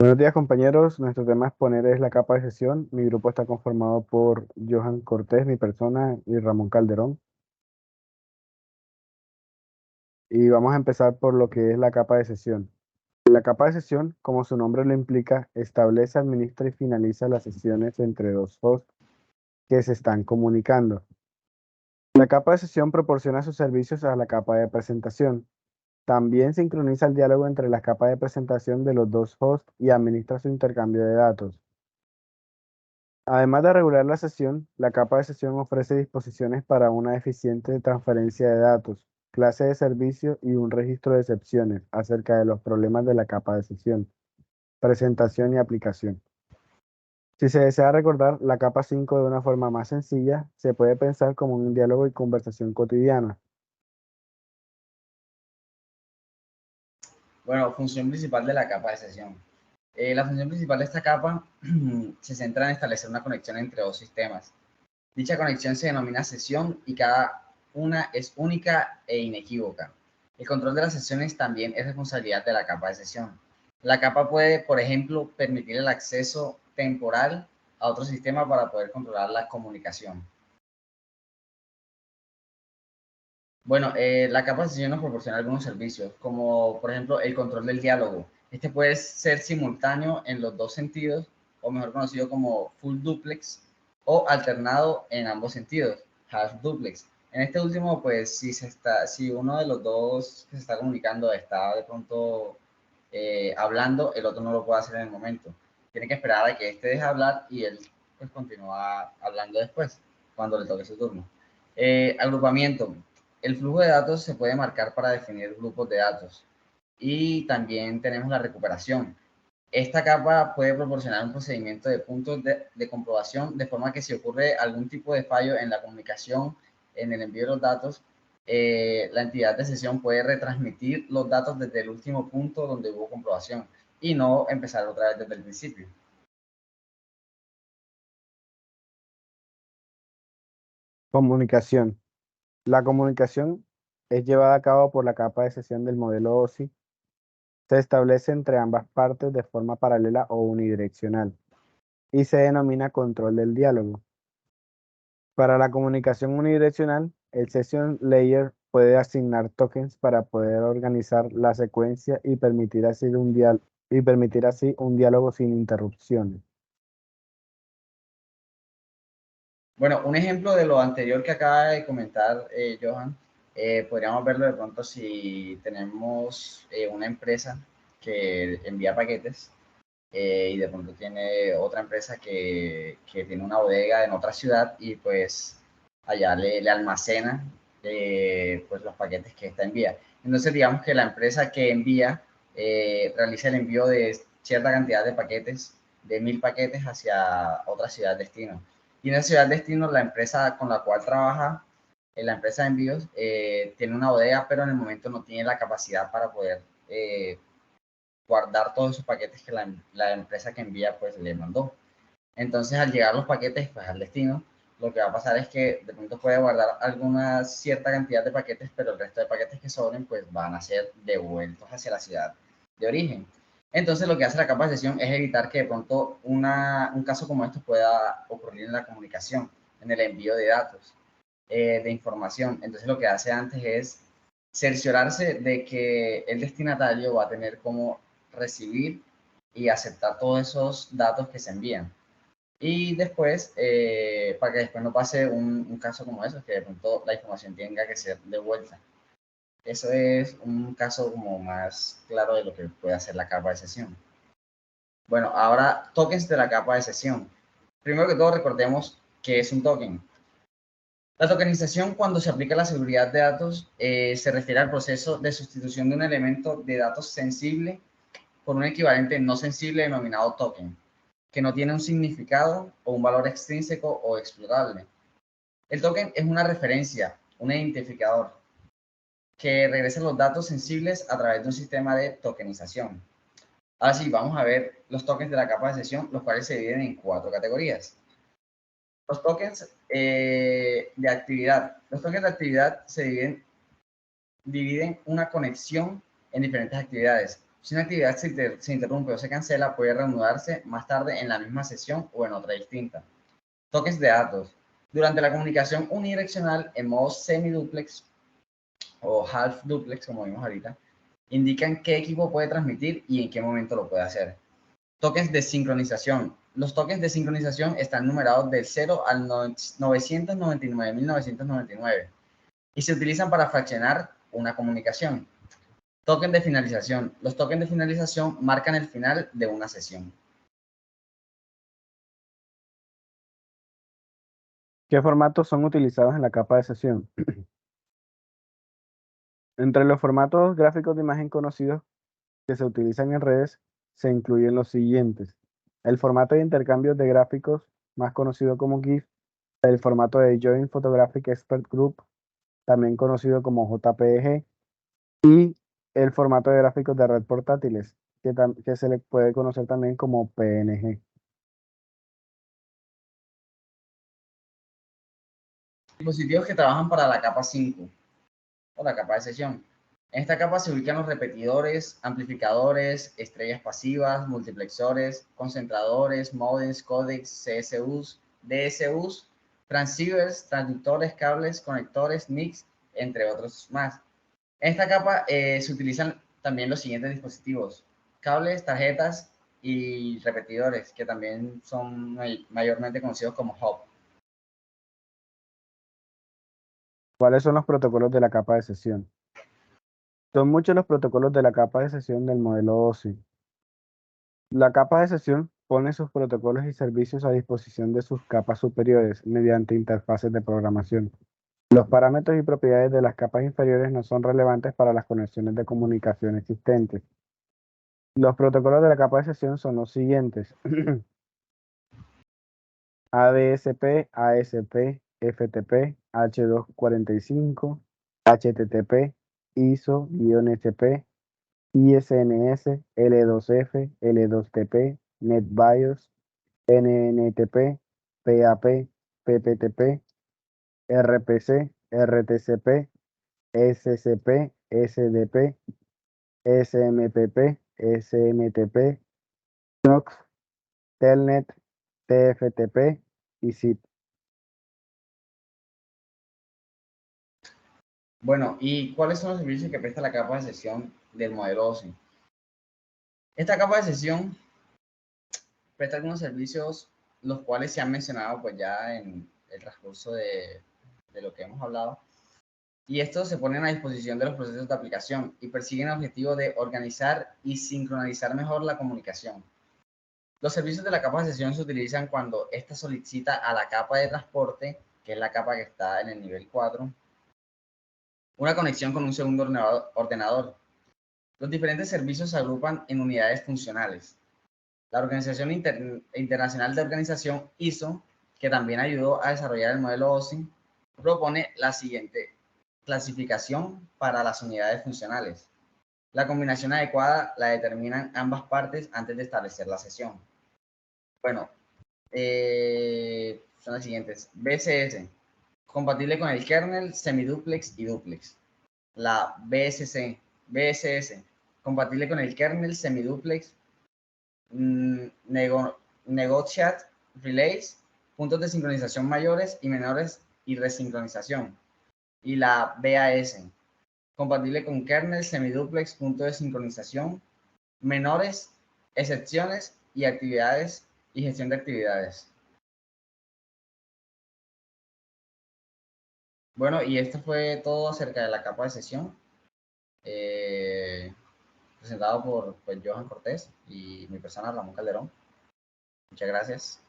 Buenos días, compañeros. Nuestro tema a exponer es la capa de sesión. Mi grupo está conformado por Johan Cortés, mi persona, y Ramón Calderón. Y vamos a empezar por lo que es la capa de sesión. La capa de sesión, como su nombre lo implica, establece, administra y finaliza las sesiones entre dos hosts que se están comunicando. La capa de sesión proporciona sus servicios a la capa de presentación. También sincroniza el diálogo entre la capa de presentación de los dos hosts y administra su intercambio de datos. Además de regular la sesión, la capa de sesión ofrece disposiciones para una eficiente transferencia de datos, clase de servicio y un registro de excepciones acerca de los problemas de la capa de sesión, presentación y aplicación. Si se desea recordar la capa 5 de una forma más sencilla, se puede pensar como un diálogo y conversación cotidiana. Bueno, función principal de la capa de sesión. La función principal de esta capa se centra en establecer una conexión entre dos sistemas. Dicha conexión se denomina sesión y cada una es única e inequívoca. El control de las sesiones también es responsabilidad de la capa de sesión. La capa puede, por ejemplo, permitir el acceso temporal a otro sistema para poder controlar la comunicación. Bueno, la capa de sesión nos proporciona algunos servicios, como por ejemplo el control del diálogo. Este puede ser simultáneo en los dos sentidos, o mejor conocido como full duplex, o alternado en ambos sentidos, half duplex. En este último, pues si uno de los dos que se está comunicando está de pronto hablando, el otro no lo puede hacer en el momento. Tiene que esperar a que este deje hablar y él pues continúa hablando después, cuando le toque su turno. Agrupamiento. El flujo de datos se puede marcar para definir grupos de datos. Y también tenemos la recuperación. Esta capa puede proporcionar un procedimiento de puntos de comprobación, de forma que si ocurre algún tipo de fallo en la comunicación, en el envío de los datos, la entidad de sesión puede retransmitir los datos desde el último punto donde hubo comprobación y no empezar otra vez desde el principio. Comunicación. La comunicación es llevada a cabo por la capa de sesión del modelo OSI. Se establece entre ambas partes de forma paralela o unidireccional y se denomina control del diálogo. Para la comunicación unidireccional, el Session Layer puede asignar tokens para poder organizar la secuencia y permitir así un diálogo sin interrupciones. Bueno, un ejemplo de lo anterior que acaba de comentar Johan, podríamos verlo de pronto si tenemos una empresa que envía paquetes y de pronto tiene otra empresa que tiene una bodega en otra ciudad y pues allá le almacena pues los paquetes que esta envía. Entonces digamos que la empresa que envía realiza el envío de cierta cantidad de paquetes, de 1000 paquetes hacia otra ciudad destino. Y en esa ciudad destino la empresa con la cual trabaja, la empresa de envíos, tiene una bodega, pero en el momento no tiene la capacidad para poder guardar todos esos paquetes que la empresa que envía pues le mandó. Entonces al llegar los paquetes pues al destino, lo que va a pasar es que de pronto puede guardar alguna cierta cantidad de paquetes, pero el resto de paquetes que sobren pues van a ser devueltos hacia la ciudad de origen. Entonces lo que hace la capa de sesión es evitar que de pronto un caso como esto pueda ocurrir en la comunicación, en el envío de datos, de información. Entonces lo que hace antes es cerciorarse de que el destinatario va a tener cómo recibir y aceptar todos esos datos que se envían. Y después, para que después no pase un caso como eso, que de pronto la información tenga que ser devuelta. Eso es un caso como más claro de lo que puede hacer la capa de sesión. Bueno, ahora tokens de la capa de sesión. Primero que todo, recordemos qué es un token. La tokenización, cuando se aplica a la seguridad de datos, se refiere al proceso de sustitución de un elemento de datos sensible por un equivalente no sensible denominado token, que no tiene un significado o un valor extrínseco o explorable. El token es una referencia, un identificador, que regresa los datos sensibles a través de un sistema de tokenización. Ahora sí, vamos a ver los tokens de la capa de sesión, los cuales se dividen en 4 categorías. Los tokens de actividad. Los tokens de actividad se dividen una conexión en diferentes actividades. Si una actividad se interrumpe o se cancela, puede reanudarse más tarde en la misma sesión o en otra distinta. Toques de datos. Durante la comunicación unidireccional en modo semiduplex o half duplex, como vimos ahorita, indican qué equipo puede transmitir y en qué momento lo puede hacer. Toques de sincronización. Los toques de sincronización están numerados del 0 al 999.999 y se utilizan para fraccionar una comunicación. Token de finalización. Los tokens de finalización marcan el final de una sesión. ¿Qué formatos son utilizados en la capa de sesión? Entre los formatos gráficos de imagen conocidos que se utilizan en redes se incluyen los siguientes. El formato de intercambios de gráficos, más conocido como GIF, el formato de Joint Photographic Expert Group, también conocido como JPG, y el formato de gráficos de red portátiles, que se le puede conocer también como PNG. Dispositivos que trabajan para la capa 5 o la capa de sesión. En esta capa se ubican los repetidores, amplificadores, estrellas pasivas, multiplexores, concentradores, modems, codecs, CSUs, DSUs, transceivers, transductores, cables, conectores, NICs, entre otros más. En esta capa se utilizan también los siguientes dispositivos: cables, tarjetas y repetidores, que también son mayormente conocidos como hub. ¿Cuáles son los protocolos de la capa de sesión? Son muchos los protocolos de la capa de sesión del modelo OSI. La capa de sesión pone sus protocolos y servicios a disposición de sus capas superiores mediante interfaces de programación. Los parámetros y propiedades de las capas inferiores no son relevantes para las conexiones de comunicación existentes. Los protocolos de la capa de sesión son los siguientes: ADSP, ASP, FTP, H245, HTTP, ISO-SP, ISNS, L2F, L2TP, NetBIOS, NNTP, PAP, PPTP, RPC, RTCP, SCP, SDP, SMPP, SMTP, NOX, Telnet, TFTP y ZIP. Bueno, ¿y cuáles son los servicios que presta la capa de sesión del modelo OSI? Esta capa de sesión presta algunos servicios, los cuales se han mencionado pues ya en el transcurso de lo que hemos hablado. Y estos se ponen a disposición de los procesos de aplicación y persiguen el objetivo de organizar y sincronizar mejor la comunicación. Los servicios de la capa de sesión se utilizan cuando ésta solicita a la capa de transporte, que es la capa que está en el nivel 4, una conexión con un segundo ordenador. Los diferentes servicios se agrupan en unidades funcionales. La Organización Internacional de Organización ISO, que también ayudó a desarrollar el modelo OSI, propone la siguiente clasificación para las unidades funcionales. La combinación adecuada la determinan ambas partes antes de establecer la sesión. Bueno, son las siguientes. BCS, compatible con el kernel, semiduplex y duplex. La BSS, compatible con el kernel, semiduplex, Negotiate Relays, puntos de sincronización mayores y menores y resincronización. Y la BAS, compatible con kernel, semiduplex, punto de sincronización, menores, excepciones y actividades y gestión de actividades. Bueno, y esto fue todo acerca de la capa de sesión, presentado por pues, Johan Cortés y mi persona Ramón Calderón. Muchas gracias.